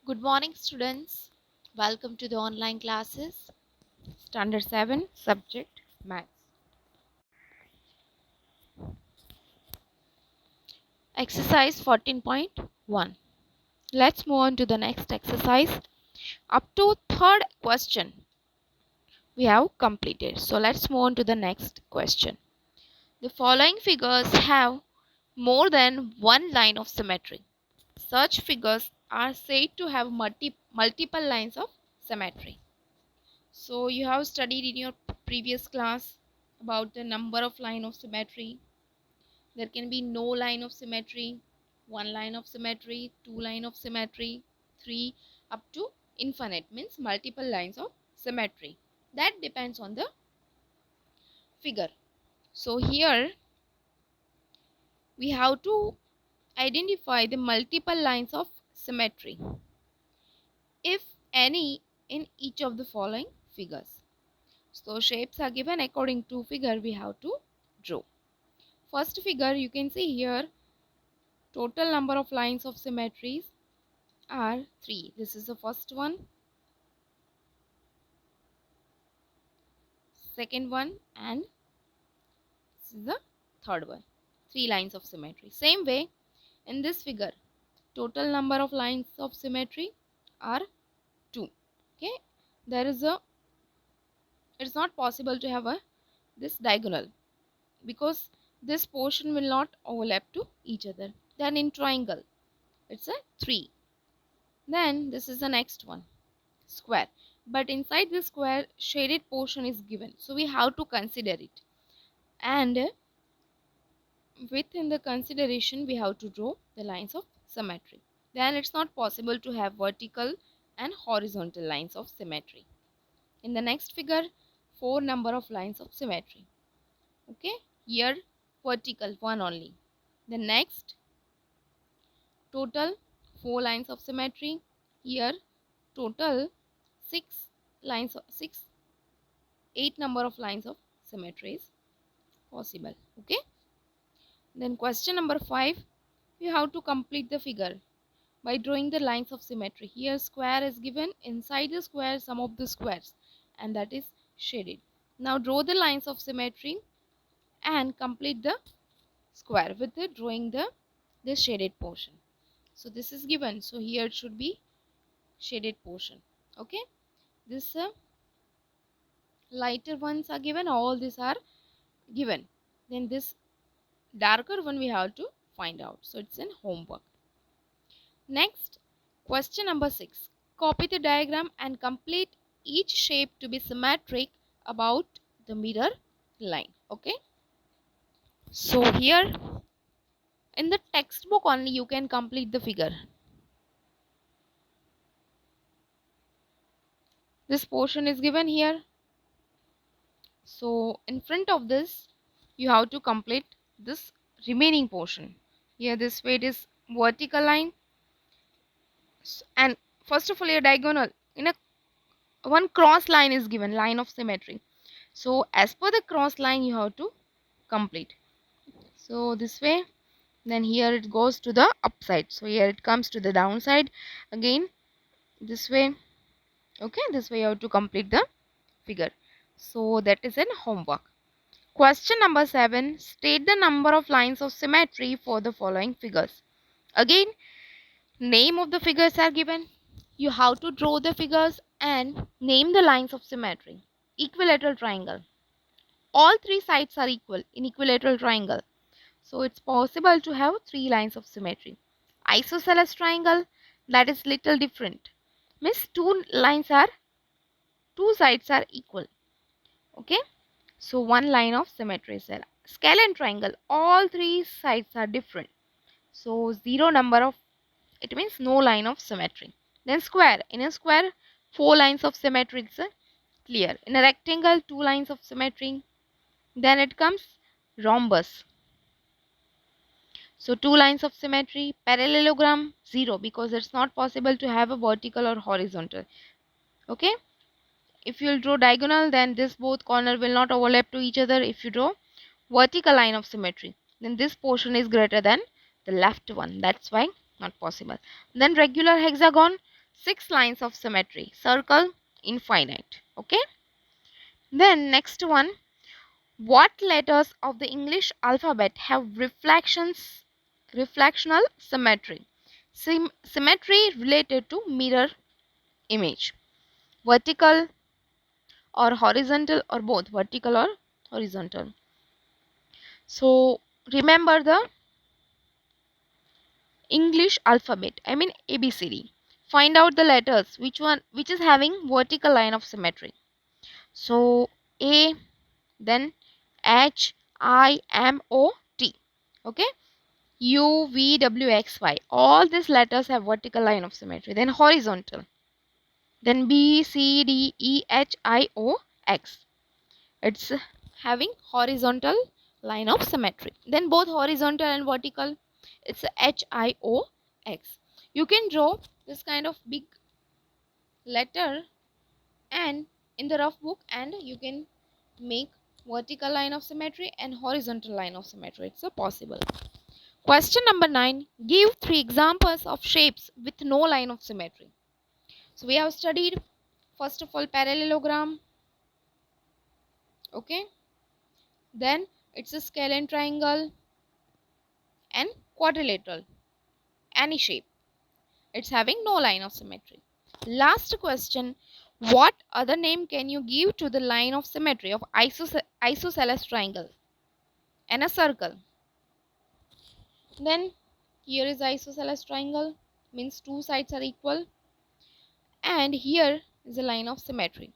Good morning, students. Welcome to the online classes. Standard 7, subject Maths. Exercise 14.1. Let's move on to the next exercise. Up to third question we have completed. So let's move on to the next question. The following figures have more than one line of symmetry. Such figures are said to have multiple lines of symmetry. So you have studied in your previous class about the number of line of symmetry. There can be no line of symmetry, one line of symmetry, two line of symmetry, three, up to infinite, means multiple lines of symmetry. That depends on the figure. So here we have to identify the multiple lines of symmetry, if any, in each of the following figures. So shapes are given according to figure we have to draw. First figure, you can see here total number of lines of symmetries are 3. This is the first one, second one, and this is the third one. 3 lines of symmetry. Same way in this figure total number of lines of symmetry are 2. Okay, there is a, it's not possible to have a this diagonal because this portion will not overlap to each other. Then in triangle it's a 3. Then this is the next one, square, but inside the square shaded portion is given, so we have to consider it, and within the consideration we have to draw the lines of symmetry. Then it's not possible to have vertical and horizontal lines of symmetry. In the next figure, 4 number of lines of symmetry. Okay, here vertical one only. The next total 4 lines of symmetry. Here total 6 lines of 6 8 number of lines of symmetry is possible. Okay, then question number 5, you have to complete the figure by drawing the lines of symmetry. Here square is given, inside the square some of the squares, and that is shaded. Now draw the lines of symmetry and complete the square with the drawing the shaded portion. So this is given, so here it should be shaded portion. Okay, this lighter ones are given, all these are given. Then this darker one we have to find out, so it's in homework. Next, question number 6. Copy the diagram and complete each shape to be symmetric about the mirror line. Okay, so here in the textbook only you can complete the figure. This portion is given here, so in front of this you have to complete this remaining portion. Here this way it is vertical line, and first of all a diagonal in a one cross line is given, line of symmetry. So as per the cross line you have to complete. So this way, then here it goes to the upside, so here it comes to the downside again, this way. Okay, this way you have to complete the figure. So that is in homework. Question number 7, state the number of lines of symmetry for the following figures. Again, name of the figures are given, you have to draw the figures and name the lines of symmetry. Equilateral triangle, all 3 sides are equal in equilateral triangle, so it's possible to have 3 lines of symmetry. Isosceles triangle, that is little different, means 2 lines are 2 sides are equal. Okay, so 1 line of symmetry is there. Scalene triangle, all 3 sides are different, so 0 number of, it means no line of symmetry. Then square, in a square 4 lines of symmetry is clear. In a rectangle 2 lines of symmetry. Then it comes rhombus, so 2 lines of symmetry. Parallelogram 0, because it's not possible to have a vertical or horizontal. Okay, if you'll draw diagonal then this both corner will not overlap to each other. If you draw vertical line of symmetry then this portion is greater than the left one, that's why not possible. Then regular hexagon, 6 lines of symmetry. Circle, infinite. Okay. Then next one, what letters of the English alphabet have reflectional symmetry? Symmetry related to mirror image. Vertical or horizontal or both, vertical or horizontal. So remember the English alphabet, I mean ABCD. Find out the letters which is having vertical line of symmetry. So A, then H, I, M, O, T. Okay. U, V, W, X, Y. All these letters have vertical line of symmetry. Then horizontal. Then B, C, D, E, H, I, O, X. It's having horizontal line of symmetry. Then both horizontal and vertical, it's H, I, O, X. You can draw this kind of big letter and in the rough book, and you can make vertical line of symmetry and horizontal line of symmetry. It's a possible. Question number 9. Give 3 examples of shapes with no line of symmetry. So we have studied first of all parallelogram. Okay. Then it's a scalene triangle and quadrilateral. Any shape. It's having no line of symmetry. Last question. What other name can you give to the line of symmetry of isosceles triangle and a circle? Then here is isosceles triangle, means two sides are equal, and here is a line of symmetry.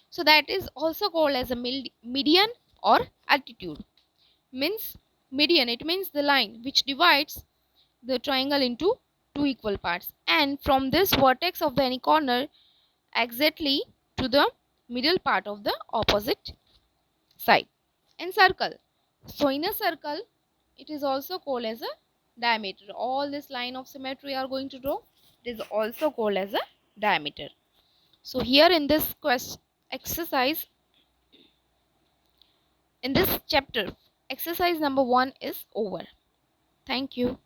So that is also called as a median or altitude. Means median, it means the line which divides the triangle into two equal parts, and from this vertex of the any corner exactly to the middle part of the opposite side. And circle, so in a circle it is also called as a diameter. All this line of symmetry are going to draw, it is also called as a diameter. So here in this exercise, in this chapter, exercise number 1 is over. Thank you.